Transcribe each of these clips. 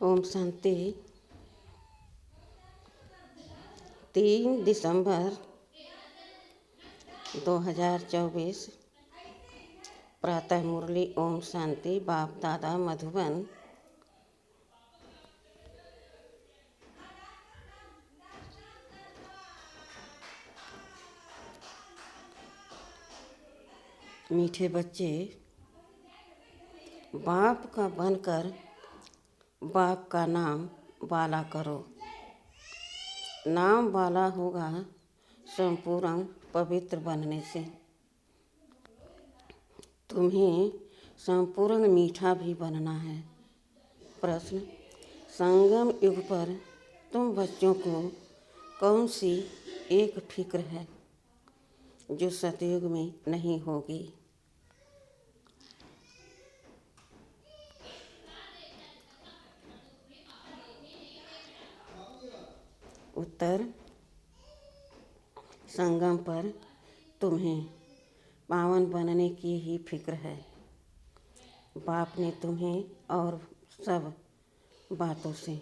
ओम शांति। 3 दिसंबर 2024 प्रातः मुरली। ओम शांति। बाप दादा मधुबन। मीठे बच्चे, बाप का बनकर बाप का नाम वाला करो। नाम वाला होगा संपूर्ण पवित्र बनने से। तुम्हें संपूर्ण मीठा भी बनना है। प्रश्न: संगम युग पर तुम बच्चों को कौन सी एक फिक्र है जो सतयुग में नहीं होगी? उत्तर: संगम पर तुम्हें पावन बनने की ही फिक्र है। बाप ने तुम्हें और सब बातों से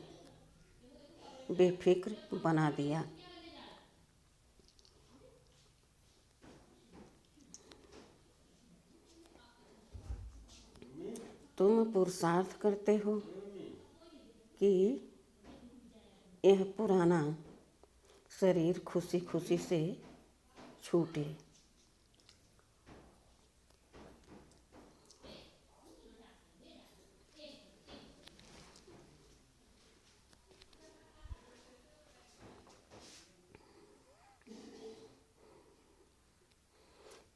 बेफिक्र बना दिया। तुम पुरुषार्थ करते हो कि यह पुराना शरीर खुशी खुशी से छूटे।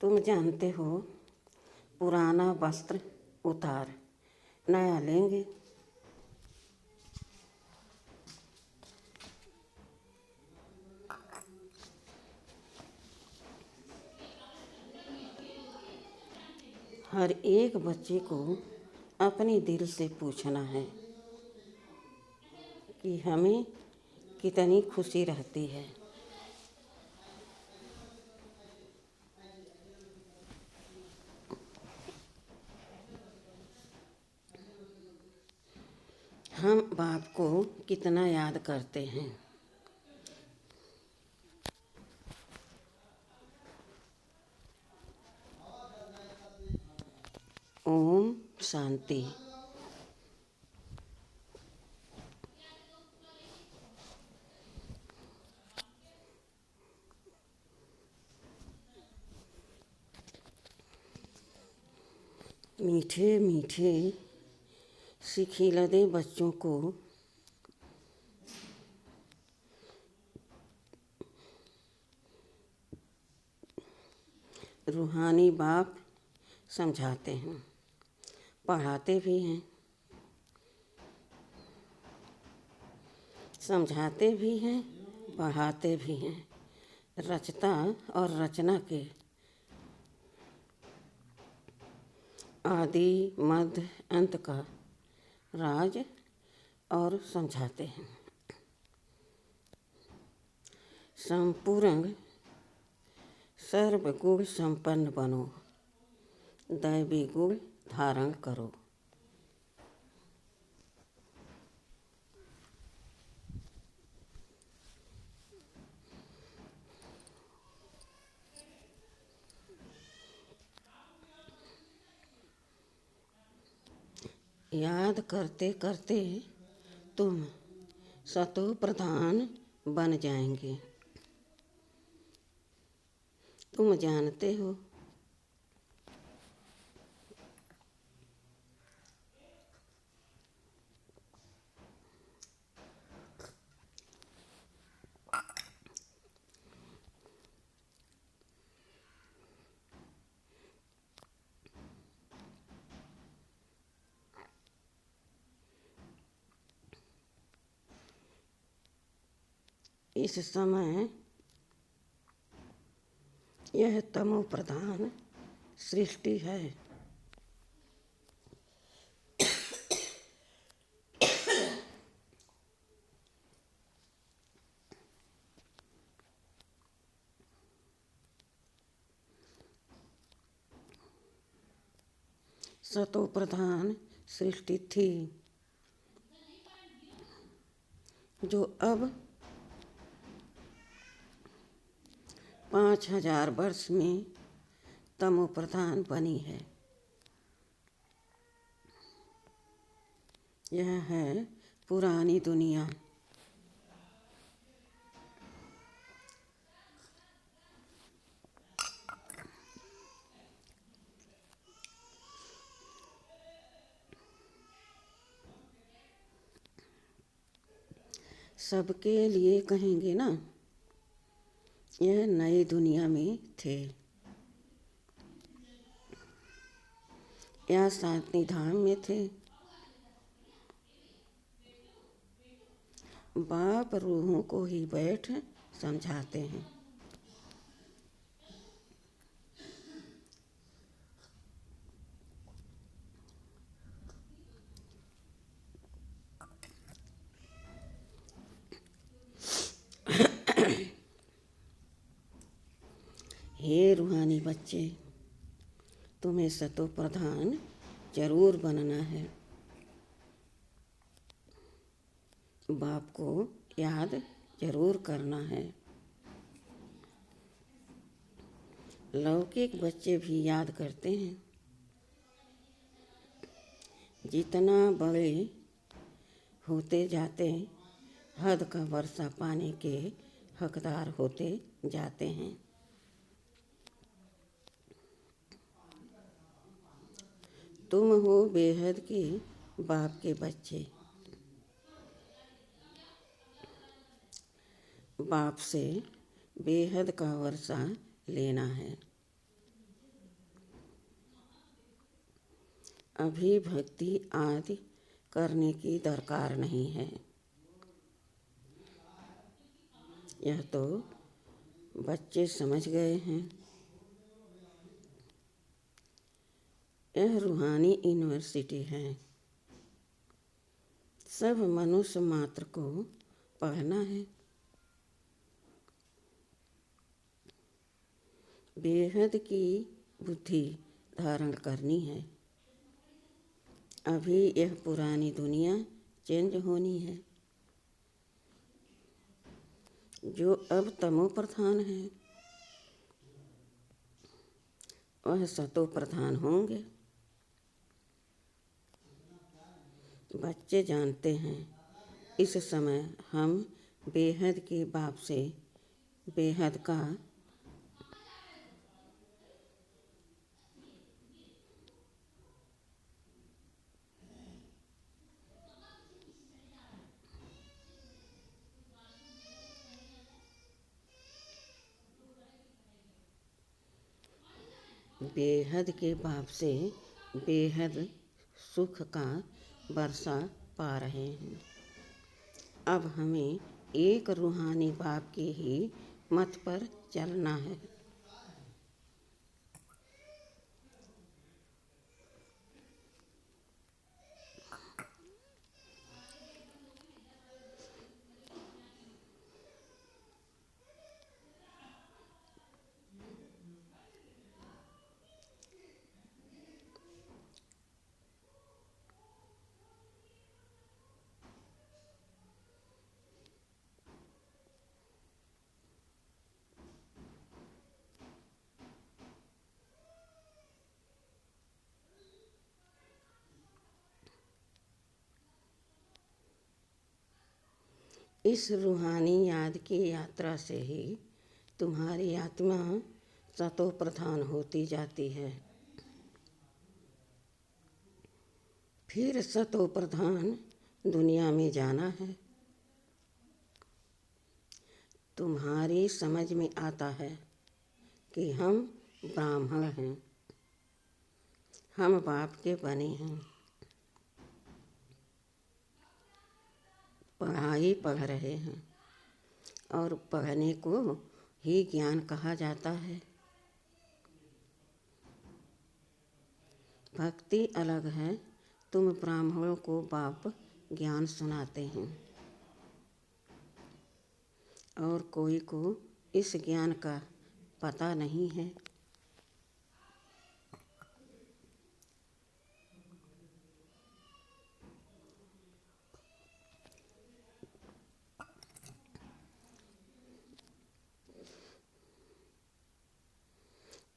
तुम जानते हो, पुराना वस्त्र उतार नया लेंगे। हर एक बच्चे को अपने दिल से पूछना है कि हमें कितनी खुशी रहती है। हम बाप को कितना याद करते हैं। ओम शांति। मीठे मीठे सिखिलदे बच्चों को रूहानी बाप समझाते हैं, पढ़ाते भी हैं, समझाते भी हैं, पढ़ाते भी हैं। रचता और रचना के आदि मध्य अंत का राज और समझाते हैं। संपूर्ण सर्वगुण संपन्न बनो, दैवी गुण धारण करो। याद करते करते तुम सतो प्रधान बन जाएंगे। तुम जानते हो, इस समय यह तमो प्रधान सृष्टि है। सतो प्रधान सृष्टि थी, जो अब 5000 वर्ष में तमो प्रधान बनी है। यह है पुरानी दुनिया। सबके लिए कहेंगे ना, यह नई दुनिया में थे या शांति धाम में थे। बाप रूहों को ही बैठ समझाते हैं। हे रूहानी बच्चे, तुम्हें सतो प्रधान जरूर बनना है। बाप को याद जरूर करना है। लौकिक बच्चे भी याद करते हैं। जितना बड़े होते जाते, हद का वर्षा पाने के हकदार होते जाते हैं। तुम हो बेहद के बाप के बच्चे। बाप से बेहद का वर्षा लेना है। अभी भक्ति आदि करने की दरकार नहीं है। यह तो बच्चे समझ गए हैं। यह रूहानी यूनिवर्सिटी है। सब मनुष्य मात्र को पढ़ना है। बेहद की बुद्धि धारण करनी है। अभी यह पुरानी दुनिया चेंज होनी है। जो अब तमो प्रधान है, वह सतो प्रधान होंगे। बच्चे जानते हैं, इस समय हम बेहद के बाप से बेहद का बेहद के बाप से बेहद सुख का वर्षा पा रहे हैं। अब हमें एक रूहानी बाप के ही मत पर चलना है। इस रूहानी याद की यात्रा से ही तुम्हारी आत्मा सतो प्रधान होती जाती है। फिर सतो प्रधान दुनिया में जाना है। तुम्हारी समझ में आता है कि हम ब्राह्मण हैं, हम बाप के बने हैं। पढ़ाई पढ़ रहे हैं और पढ़ने को ही ज्ञान कहा जाता है। भक्ति अलग है। तुम ब्राह्मणों को बाप ज्ञान सुनाते हैं और कोई को इस ज्ञान का पता नहीं है।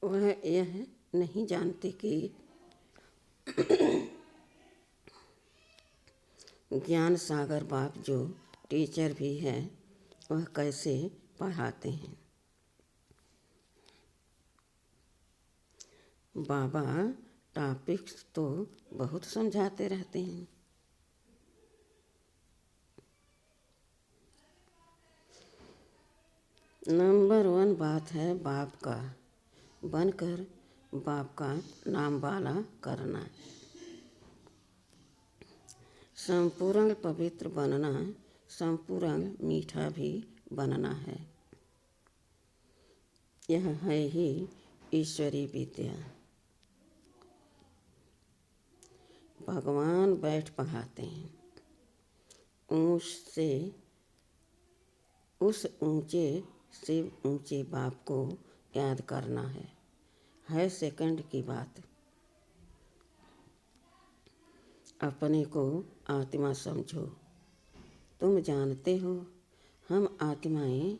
वह यह नहीं जानते कि ज्ञान सागर बाप जो टीचर भी है वह कैसे पढ़ाते हैं। बाबा टॉपिक्स तो बहुत समझाते रहते हैं। नंबर 1 बात है बाप का बनकर बाप का नाम वाला करना। संपूर्ण पवित्र बनना, संपूर्ण मीठा भी बनना है। यह है ही ईश्वरी विद्या। भगवान बैठ पढ़ाते हैं। उस ऊंचे से ऊंचे बाप को याद करना है सेकंड की बात। अपने को आत्मा समझो। तुम जानते हो हम आत्माएं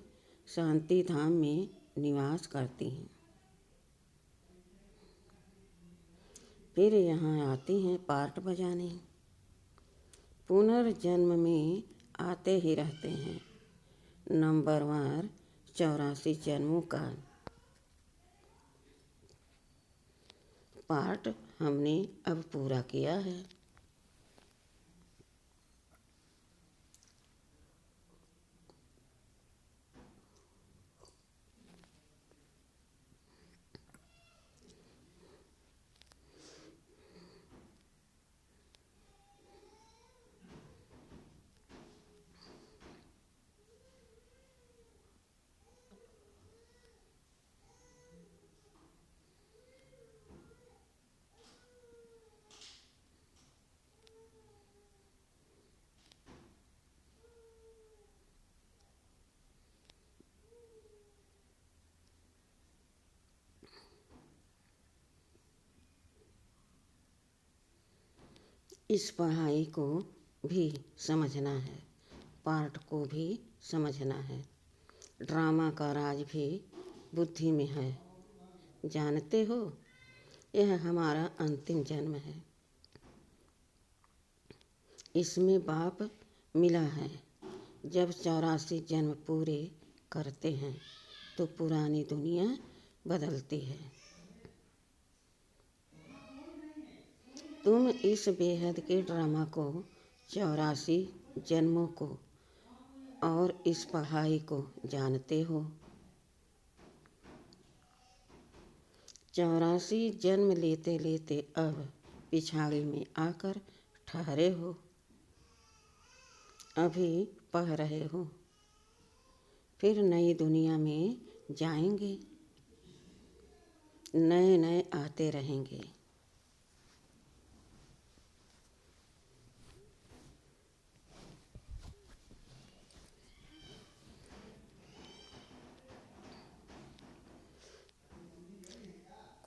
शांति धाम में निवास करती हैं, फिर यहाँ आती हैं पार्ट बजाने। पुनर्जन्म में आते ही रहते हैं। नंबरवार 84 जन्मों का पार्ट हमने अब पूरा किया है। इस पढ़ाई को भी समझना है, पार्ट को भी समझना है। ड्रामा का राज भी बुद्धि में है। जानते हो यह हमारा अंतिम जन्म है। इसमें बाप मिला है। जब 84 जन्म पूरे करते हैं तो पुरानी दुनिया बदलती है। तुम इस बेहद के ड्रामा को 84 जन्मों को और इस पढ़ाई को जानते हो। 84 जन्म लेते लेते अब पिछाड़ी में आकर ठहरे हो। अभी पढ़ रहे हो, फिर नई दुनिया में जाएंगे। नए नए आते रहेंगे।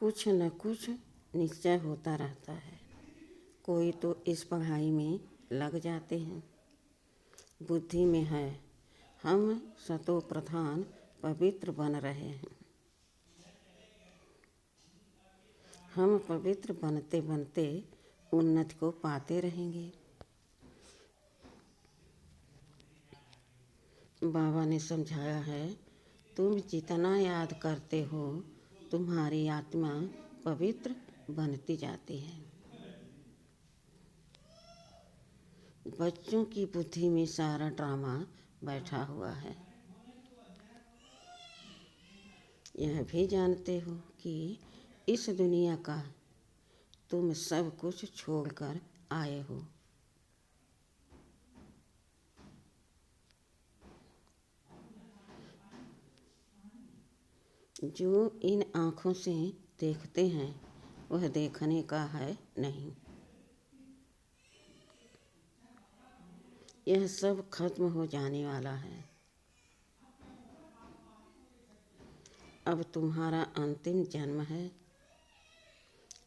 कुछ न कुछ निश्चय होता रहता है। कोई तो इस पढ़ाई में लग जाते हैं। बुद्धि में है हम सतो प्रधान पवित्र बन रहे हैं। हम पवित्र बनते बनते उन्नति को पाते रहेंगे। बाबा ने समझाया है तुम जितना याद करते हो तुम्हारी आत्मा पवित्र बनती जाती है। बच्चों की बुद्धि में सारा ड्रामा बैठा हुआ है। यह भी जानते हो कि इस दुनिया का तुम सब कुछ छोड़कर आए हो। जो इन आँखों से देखते हैं वह देखने का है नहीं। यह सब खत्म हो जाने वाला है। अब तुम्हारा अंतिम जन्म है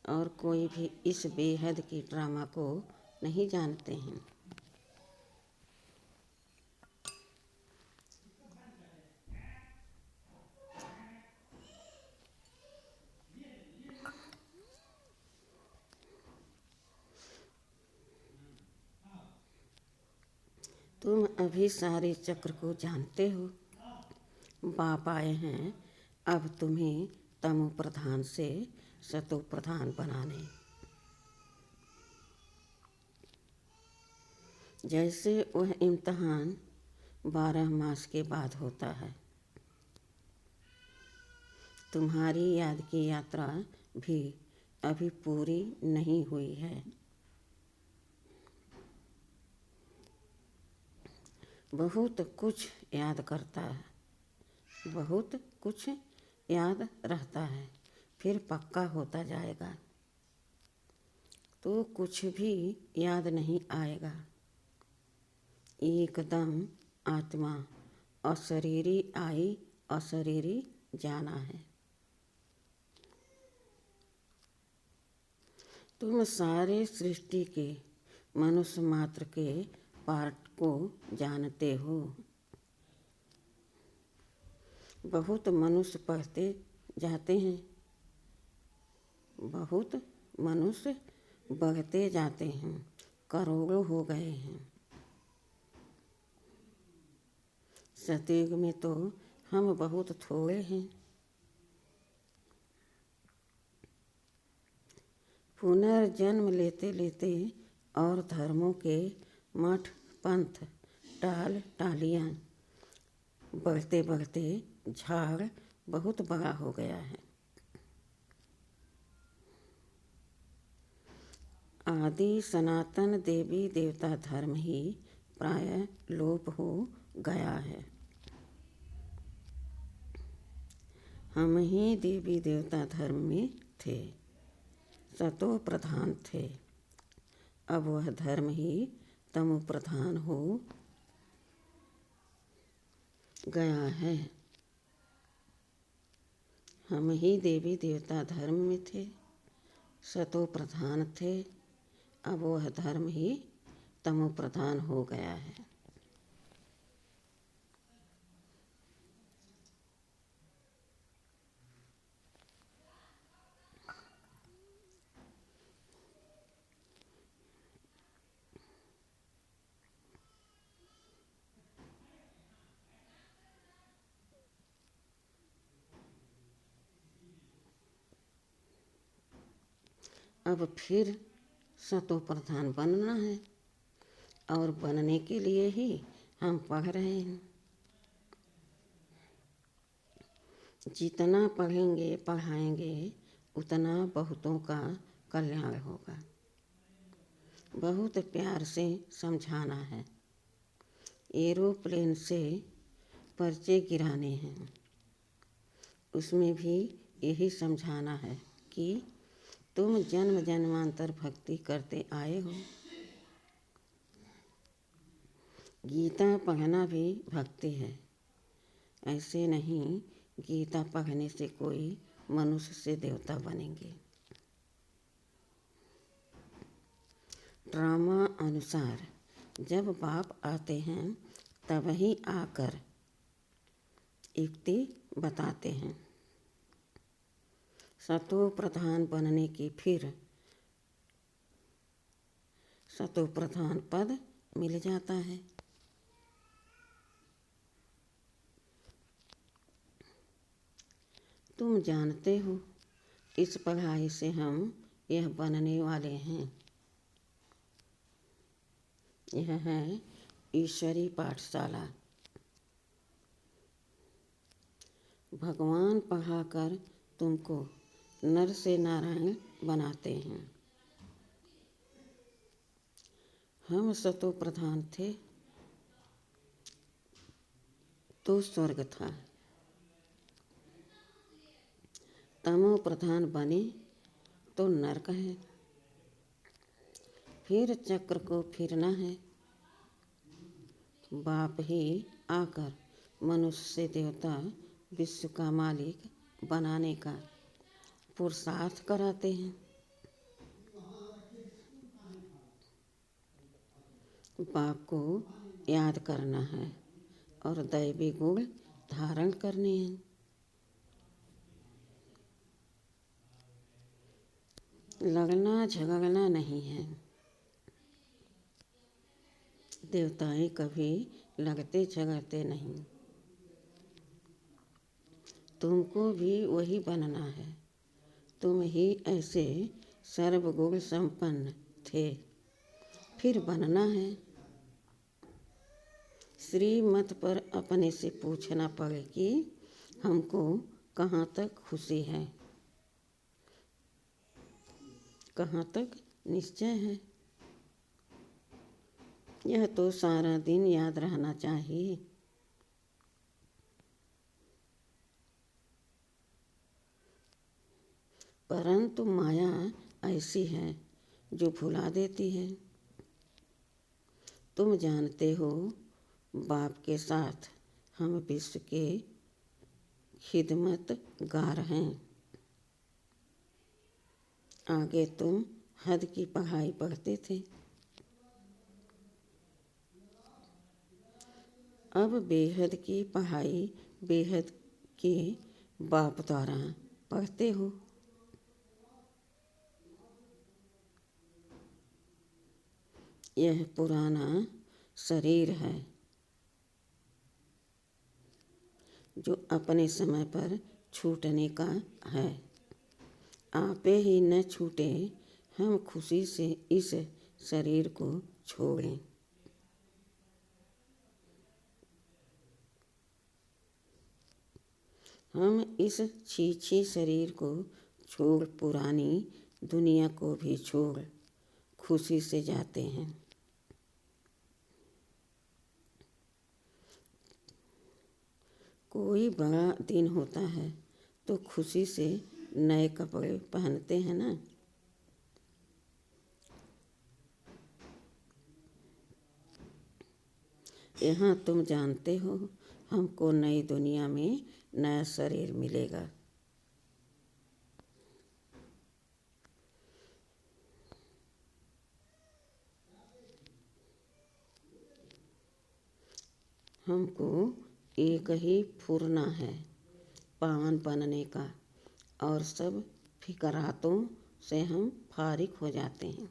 और कोई भी इस बेहद की ड्रामा को नहीं जानते हैं। तुम अभी सारे चक्र को जानते हो। बाप आए हैं अब तुम्हें तमो प्रधान से सतो प्रधान बनाने। जैसे वह इम्तहान 12 मास के बाद होता है, तुम्हारी याद की यात्रा भी अभी पूरी नहीं हुई है। बहुत कुछ याद करता है, बहुत कुछ याद रहता है, फिर पक्का होता जाएगा तो कुछ भी याद नहीं आएगा। एकदम आत्मा अशरीरी आई अशरीरी जाना है। तुम सारे सृष्टि के मनुष्य मात्र के पार्ट को जानते हो। बहुत मनुष्य पढ़ते जाते हैं, बहुत मनुष्य बढ़ते जाते हैं, करोड़ों हो गए हैं। सतयुग में तो हम बहुत थोड़े हैं। पुनर्जन्म लेते लेते और धर्मों के मठ पंथ टाल टालियाँ बढ़ते बढ़ते झाड़ बहुत बड़ा हो गया है। आदि सनातन देवी देवता धर्म ही प्राय लोप हो गया है। हम ही देवी देवता धर्म में थे, सतो प्रधान थे। अब वह धर्म ही तमो प्रधान हो गया है। हम ही देवी देवता धर्म में थे, सतो प्रधान थे। अब वह धर्म ही तमो प्रधान हो गया है। अब फिर सतो प्रधान बनना है और बनने के लिए ही हम पढ़ रहे हैं। जितना पढ़ेंगे पढ़ाएंगे उतना बहुतों का कल्याण होगा। बहुत प्यार से समझाना है। एरोप्लेन से पर्चे गिराने हैं, उसमें भी यही समझाना है कि तुम जन्म जन्मांतर भक्ति करते आए हो। गीता पढ़ना भी भक्ति है। ऐसे नहीं गीता पढ़ने से कोई मनुष्य से देवता बनेंगे। ड्रामा अनुसार जब बाप आते हैं तब ही आकर युक्ति बताते हैं। सतो प्रधान बनने की फिर सतो प्रधान पद मिल जाता है। तुम जानते हो इस पढ़ाई से हम यह बनने वाले हैं। यह है ईश्वरी पाठशाला। भगवान पढ़ाकर तुमको नर से नारायण बनाते हैं। हम सतो प्रधान थे तो स्वर्ग था, तमो प्रधान बने तो नरक है। फिर चक्र को फिरना है। बाप ही आकर मनुष्य से देवता विश्व का मालिक बनाने का पुरुषार्थ कराते हैं। बाप को याद करना है और दैवी गुण धारण करने हैं। लड़ना झगड़ना नहीं है। देवताएं कभी लड़ते झगड़ते नहीं। तुमको भी वही बनना है। तुम ही ऐसे सर्वगुण संपन्न थे, फिर बनना है। श्रीमत पर अपने से पूछना पड़े कि हमको कहाँ तक खुशी है, कहाँ तक निश्चय है। यह तो सारा दिन याद रहना चाहिए। परंतु माया ऐसी है जो भुला देती है। तुम जानते हो, बाप के साथ हम विश्व के खिदमतगार हैं। आगे तुम हद की पढ़ाई पढ़ते थे, अब बेहद की पढ़ाई बेहद के बाप द्वारा पढ़ते हो। यह पुराना शरीर है जो अपने समय पर छूटने का है। आपे ही न छूटे, हम खुशी से इस शरीर को छोड़ें। हम इस छीछी शरीर को छोड़ पुरानी दुनिया को भी छोड़ खुशी से जाते हैं। कोई बड़ा दिन होता है तो खुशी से नए कपड़े पहनते हैं ना। यहाँ तुम जानते हो, हमको नई दुनिया में नया शरीर मिलेगा। हमको एक ही फुरना है पावन बनने का, और सब फिकरातों से हम फारिग हो जाते हैं।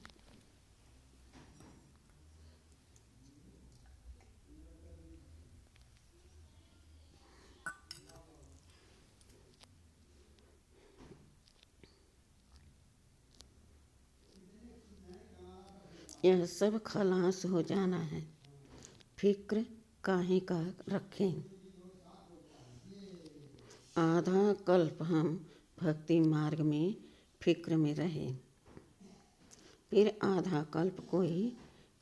यह सब खलास हो जाना है, फिक्र काहे का रखें। आधा कल्प हम भक्ति मार्ग में फिक्र में रहे, फिर आधा कल्प कोई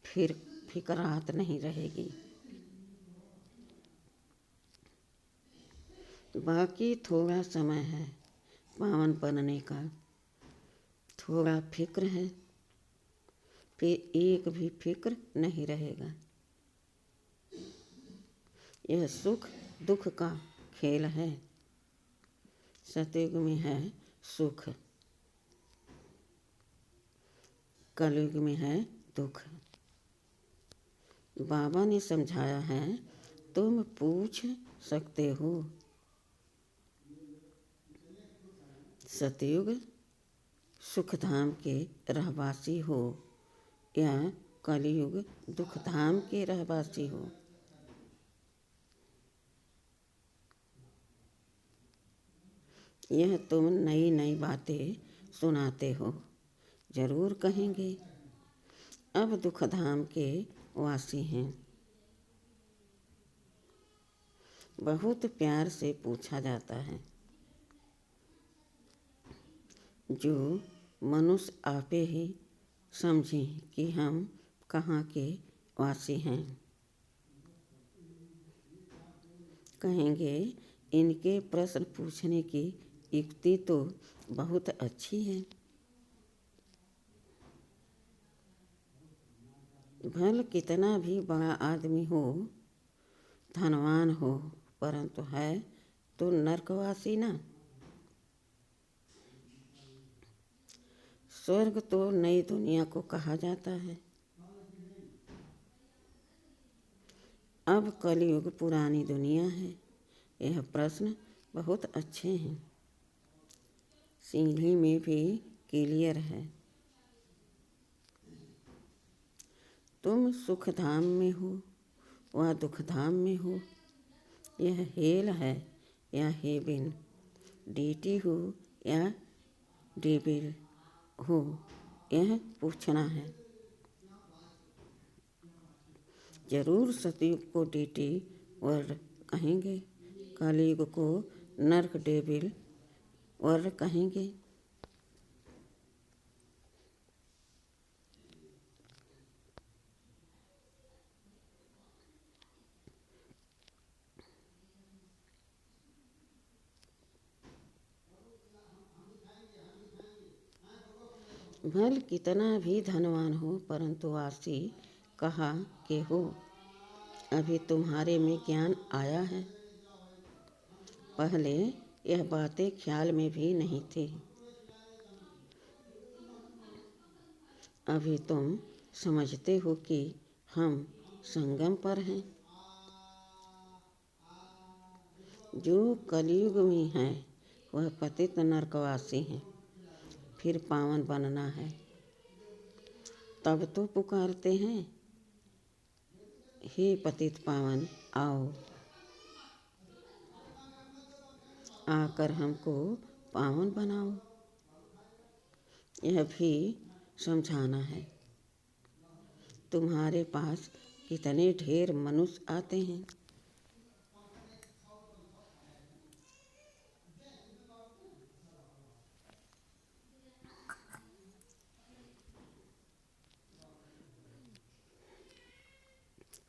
फिर फिकरात नहीं रहेगी। बाकी थोड़ा समय है पावन बनने का, थोड़ा फिक्र है, फिर एक भी फिक्र नहीं रहेगा। यह सुख दुख का खेल है। सतयुग में है सुख, कलयुग में है दुख। बाबा ने समझाया है, तुम पूछ सकते हो, सतयुग सुखधाम के रहवासी हो या कलयुग दुखधाम के रहवासी हो। यह तुम नई नई बातें सुनाते हो, जरूर कहेंगे अब दुखधाम के वासी हैं। बहुत प्यार से पूछा जाता है, जो मनुष्य आपे ही समझें कि हम कहाँ के वासी हैं। कहेंगे इनके प्रश्न पूछने की युक्ति तो बहुत अच्छी है। भले कितना भी बड़ा आदमी हो, धनवान हो, परंतु है तो नरकवासी ना। स्वर्ग तो नई दुनिया को कहा जाता है। अब कलयुग पुरानी दुनिया है। यह प्रश्न बहुत अच्छे हैं, सीढ़ी में भी क्लियर है। तुम सुख धाम में हो व दुख धाम में हो, यह हेल है या हेबिन, डीटी हो या डेबिल हो, यह पूछना है। जरूर सतयुग को डीटी वर्ड कहेंगे, कलयुग को नर्क डेबिल वर्ड कहेंगे। भल कितना भी धनवान हो, परंतु आसी कहा के हो, अभी तुम्हारे में ज्ञान आया है। पहले यह बातें ख्याल में भी नहीं थी। अभी तुम समझते हो कि हम संगम पर हैं। जो कलयुग में है वह पतित नरकवासी हैं, फिर पावन बनना है। तब तो पुकारते हैं, हे पतित पावन आओ, आकर हमको पावन बनाओ। यह भी समझाना है। तुम्हारे पास कितने ढेर मनुष्य आते हैं।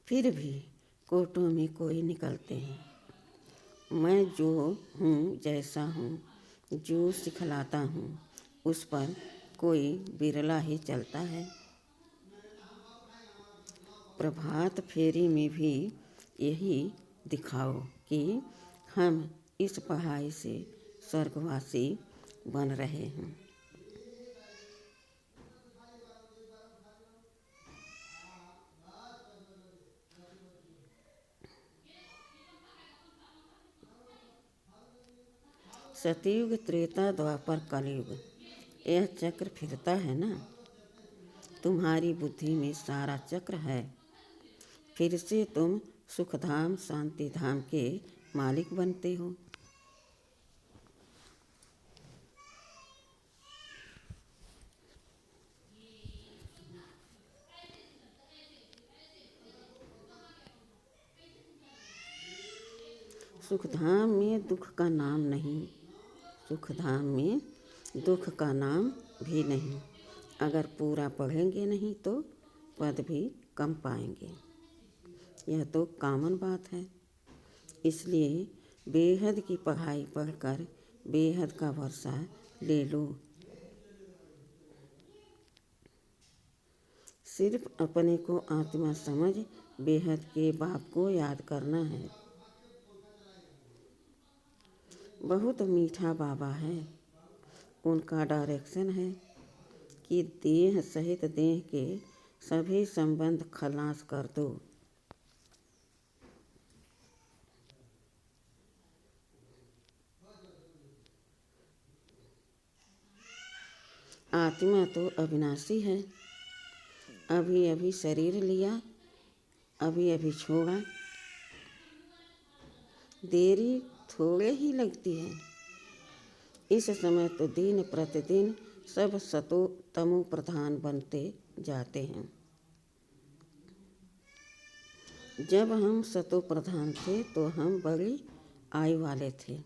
फिर भी कोटों में कोई निकलते हैं। मैं जो हूँ, जैसा हूँ, जो सिखलाता हूँ, उस पर कोई बिरला ही चलता है। प्रभात फेरी में भी यही दिखाओ कि हम इस पढ़ाई से स्वर्गवासी बन रहे हैं। सतयुग, त्रेता, द्वापर, कलयुग, यह चक्र फिरता है ना। तुम्हारी बुद्धि में सारा चक्र है। फिर से तुम सुखधाम शांति धाम के मालिक बनते हो। सुखधाम में दुख का नाम नहीं, सुखधाम में दुख का नाम भी नहीं। अगर पूरा पढ़ेंगे नहीं तो पद भी कम पाएंगे। यह तो कॉमन बात है। इसलिए बेहद की पढ़ाई पढ़कर बेहद का वर्षा ले लो। सिर्फ अपने को आत्मा समझ बेहद के बाप को याद करना है। बहुत मीठा बाबा है। उनका डायरेक्शन है कि देह सहित देह के सभी संबंध खलास कर दो। आत्मा तो अविनाशी है। अभी अभी शरीर लिया, अभी अभी छोड़ा। देरी थोड़े ही लगती है। इस समय तो दिन प्रतिदिन सब सतो तमो प्रधान बनते जाते हैं। जब हम सतो प्रधान थे तो हम बड़ी आयु वाले थे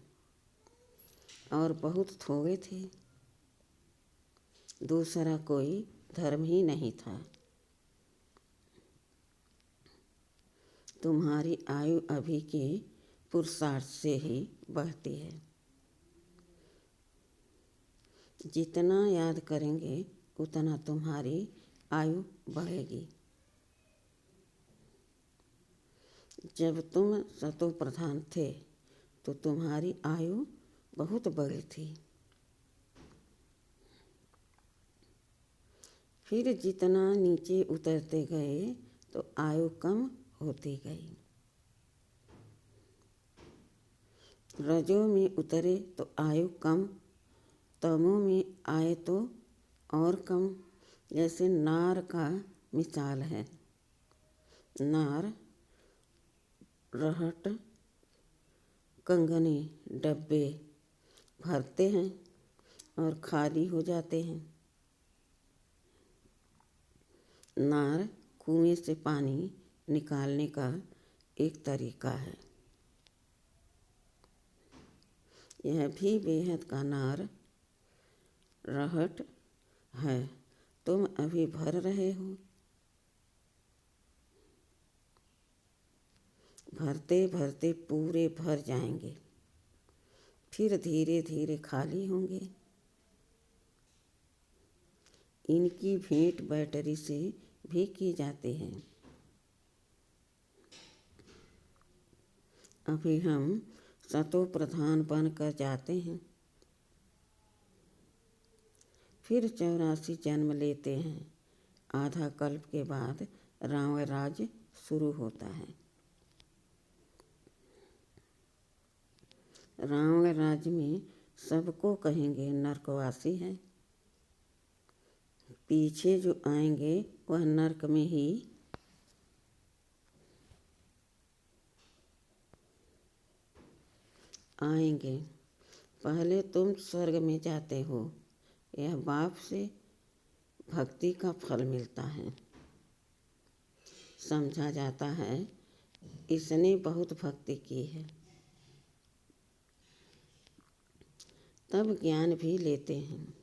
और बहुत थोड़े थे। दूसरा कोई धर्म ही नहीं था। तुम्हारी आयु अभी के पुरुषार्थ से ही बढ़ती है। जितना याद करेंगे उतना तुम्हारी आयु बढ़ेगी। जब तुम सतो प्रधान थे तो तुम्हारी आयु बहुत बड़ी थी। फिर जितना नीचे उतरते गए तो आयु कम होती गई। रजों में उतरे तो आयु कम, तमों में आए तो और कम। जैसे नार का मिसाल है। नार रहट कंगनी डब्बे भरते हैं और खाली हो जाते हैं। नार कुएं से पानी निकालने का एक तरीका है। यह भी बेहद का नार रहट है। तुम अभी भर रहे हो, भरते भरते पूरे भर जाएंगे, फिर धीरे धीरे खाली होंगे। इनकी भेंट बैटरी से भी की जाती है। अभी हम सतो प्रधान बनकर जाते हैं, फिर 84 जन्म लेते हैं। आधा कल्प के बाद रावण राज्य शुरू होता है। रावण राज्य में सबको कहेंगे नरकवासी है। पीछे जो आएंगे वह नरक में ही आएंगे। पहले तुम स्वर्ग में जाते हो। यह बाप से भक्ति का फल मिलता है। समझा जाता है इसने बहुत भक्ति की है। तब ज्ञान भी लेते हैं।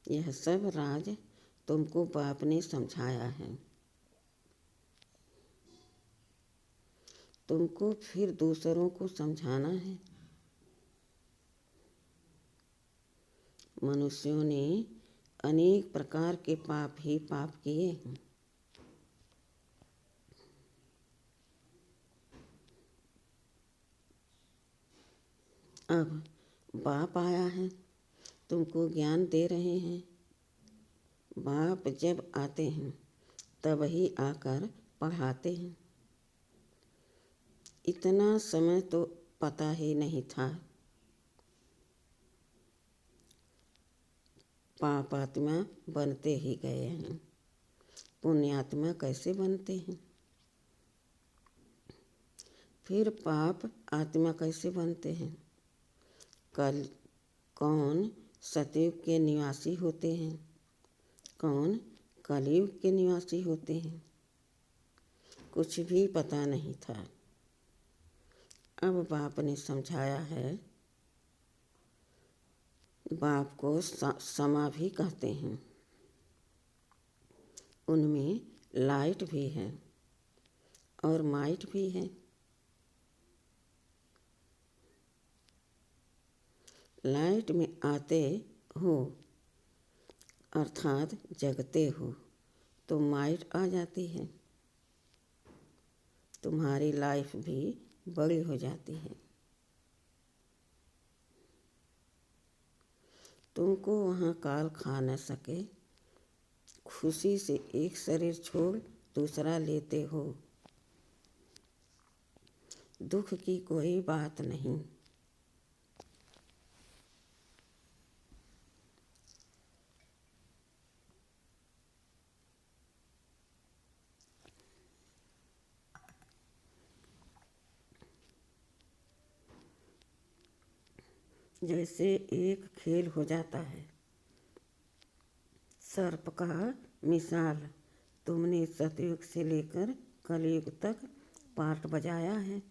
यह सब राज तुमको बाप ने समझाया है। तुमको फिर दूसरों को समझाना है। मनुष्यों ने अनेक प्रकार के पाप ही पाप किए हैं। अब बाप आया है, तुमको ज्ञान दे रहे हैं। बाप जब आते हैं तब ही आकर पढ़ाते हैं। इतना समय तो पता ही नहीं था। पापात्मा बनते ही गए हैं। पुण्यात्मा कैसे बनते हैं? फिर पाप आत्मा कैसे बनते हैं? कौन सतयुग के निवासी होते हैं, कौन कलयुग के निवासी होते हैं, कुछ भी पता नहीं था। अब बाप ने समझाया है। बाप को समा भी कहते हैं। उनमें लाइट भी है और माइट भी है। लाइट में आते हो अर्थात जगते हो तो माइट आ जाती है। तुम्हारी लाइफ भी बड़ी हो जाती है। तुमको वहाँ काल खा न सके। खुशी से एक शरीर छोड़ दूसरा लेते हो। दुख की कोई बात नहीं। जैसे एक खेल हो जाता है। सर्प का मिसाल तुमने सतयुग से लेकर कलयुग तक पार्ट बजाया है।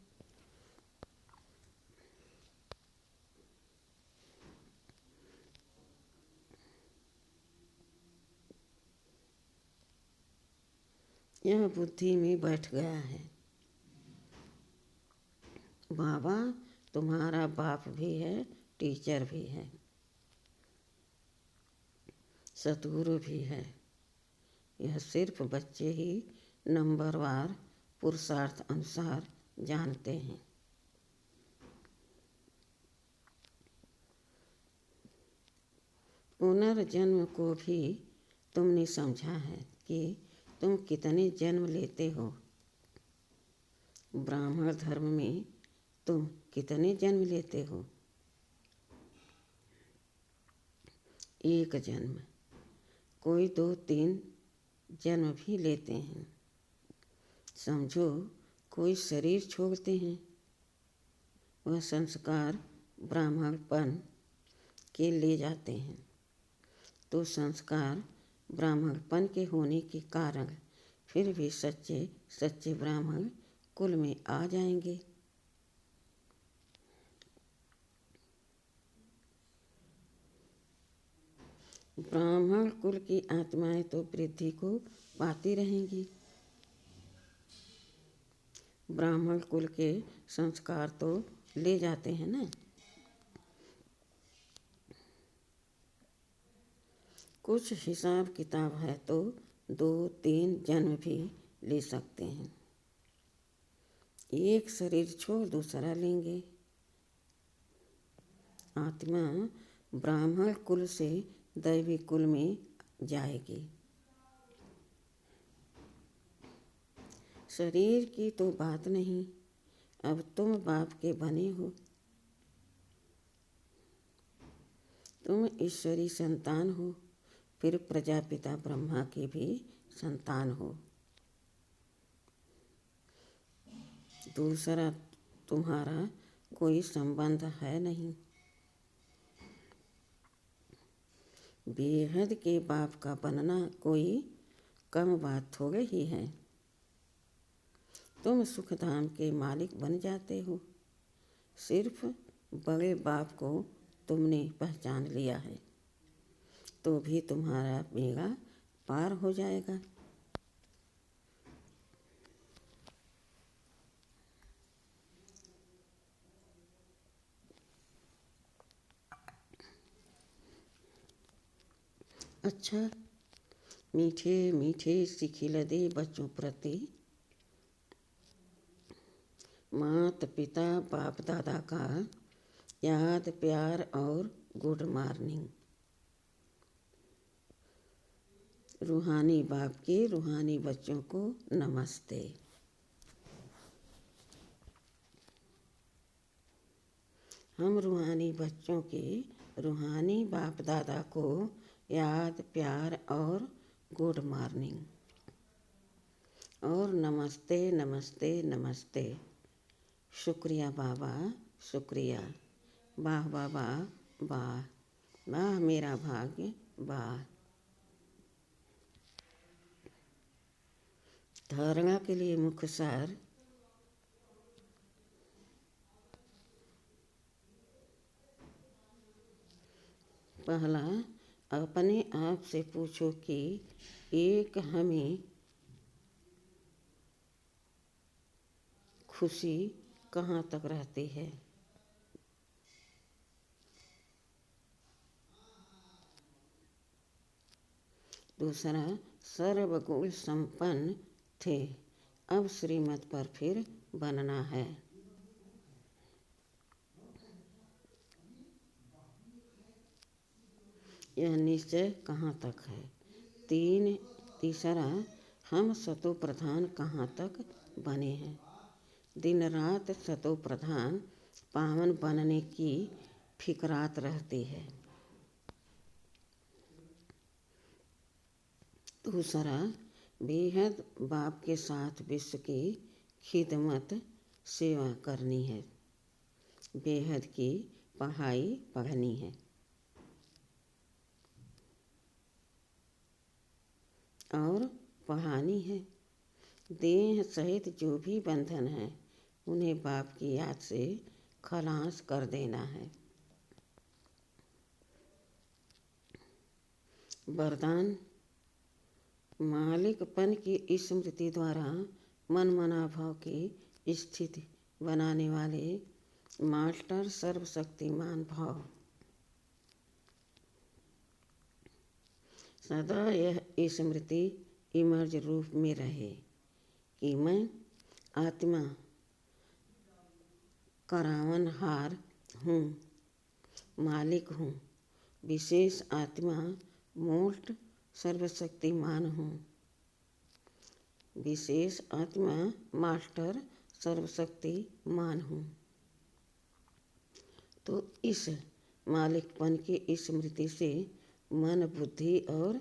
यह बुद्धि में बैठ गया है। बाबा तुम्हारा बाप भी है, टीचर भी है, सतगुरु भी है। यह सिर्फ बच्चे ही नंबरवार पुरुषार्थ अनुसार जानते हैं। पुनर्जन्म को भी तुमने समझा है कि तुम कितने जन्म लेते हो। ब्राह्मण धर्म में तुम कितने जन्म लेते हो? एक जन्म, कोई 2-3 जन्म भी लेते हैं। समझो कोई शरीर छोड़ते हैं, वह संस्कार ब्राह्मणपन के ले जाते हैं, तो संस्कार ब्राह्मणपन के होने के कारण फिर भी सच्चे सच्चे ब्राह्मण कुल में आ जाएंगे। ब्राह्मण कुल की आत्माएं तो वृद्धि को पाती रहेंगी। ब्राह्मण कुल के संस्कार तो ले जाते हैं ना। कुछ हिसाब किताब है तो 2-3 जन्म भी ले सकते हैं। एक शरीर छोड़ दूसरा लेंगे। आत्मा ब्राह्मण कुल से दैवी कुल में जाएगी। शरीर की तो बात नहीं, अब तुम बाप के बने हो, तुम ईश्वरी संतान हो, फिर प्रजापिता ब्रह्मा की भी संतान हो। दूसरा तुम्हारा कोई संबंध है नहीं। बेहद के बाप का बनना कोई कम बात थोड़े ही है। तुम सुखधाम के मालिक बन जाते हो। सिर्फ बड़े बाप को तुमने पहचान लिया है तो भी तुम्हारा बेड़ा पार हो जाएगा। अच्छा, मीठे मीठे सिखिलदे बच्चों प्रति माता पिता बाप दादा का याद प्यार और गुड मॉर्निंग। रूहानी बाप के रूहानी बच्चों को नमस्ते। हम रूहानी बच्चों के रूहानी बाप दादा को याद प्यार और गुड मॉर्निंग और नमस्ते नमस्ते नमस्ते। शुक्रिया बाबा, शुक्रिया। वाह बाबा, वाह वाह मेरा भाग्य, वाह। धारणा के लिए मुख्य सार। पहला, अपने आप से पूछो कि एक हमें खुशी कहाँ तक रहती है। दूसरा, सर्वगुण संपन्न थे, अब श्रीमत पर फिर बनना है। यह निश्चय कहाँ तक है। तीसरा, हम सतो प्रधान कहाँ तक बने हैं। दिन रात सतो प्रधान पावन बनने की फिक्रात रहती है। दूसरा, बेहद बाप के साथ विश्व की खिदमत सेवा करनी है। बेहद की पढ़ाई पढ़नी है और पढ़ानी है। देह सहित जो भी बंधन है उन्हें बाप की याद से खलास कर देना है। वरदान, मालिकपन की स्मृति द्वारा मन मनाभाव की स्थिति बनाने वाले मास्टर सर्वशक्तिमान भाव। सदा यह स्मृति इमर्ज रूप में रहे कि मैं आत्मा करावनहार हूँ, मालिक हूँ, विशेष आत्मा मोस्ट सर्वशक्तिमान हूँ, विशेष आत्मा मास्टर सर्वशक्तिमान हूँ। तो इस मालिकपन की स्मृति से मन बुद्धि और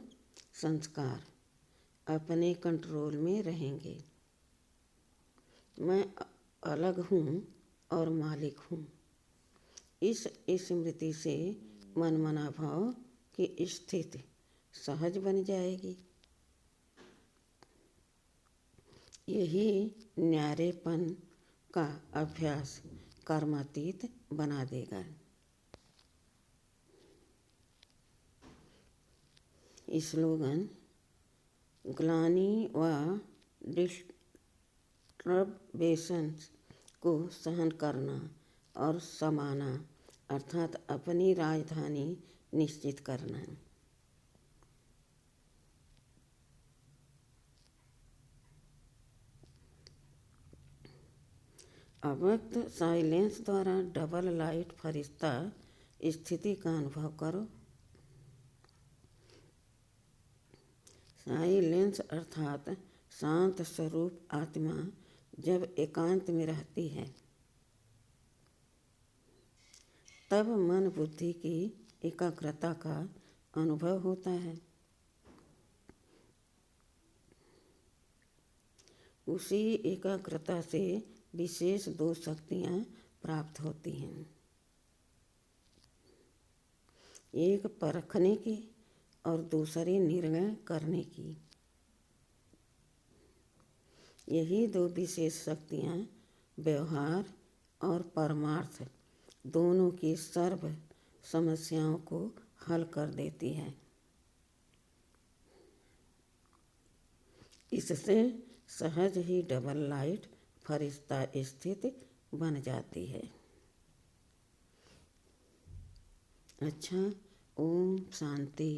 संस्कार अपने कंट्रोल में रहेंगे। मैं अलग हूँ और मालिक हूँ। इस स्मृति से मनमना भाव की स्थिति सहज बन जाएगी। यही न्यारेपन का अभ्यास कर्मातीत बना देगा। स्लोगन: ग्लानि व डिस्टर्बेशंस को सहन करना और समाना अर्थात अपनी राजधानी निश्चित करना। अव्यक्त साइलेंस द्वारा डबल लाइट फरिश्ता स्थिति का अनुभव करो। साइलेंस अर्थात शांत स्वरूप आत्मा जब एकांत में रहती है तब मन बुद्धि की एकाग्रता का अनुभव होता है। उसी एकाग्रता से विशेष दो शक्तियाँ प्राप्त होती हैं, एक परखने की और दूसरी निर्णय करने की। यही दो विशेष शक्तियाँ व्यवहार और परमार्थ दोनों की सर्व समस्याओं को हल कर देती है। इससे सहज ही डबल लाइट फरिश्ता स्थिति बन जाती है। अच्छा, ओम शांति।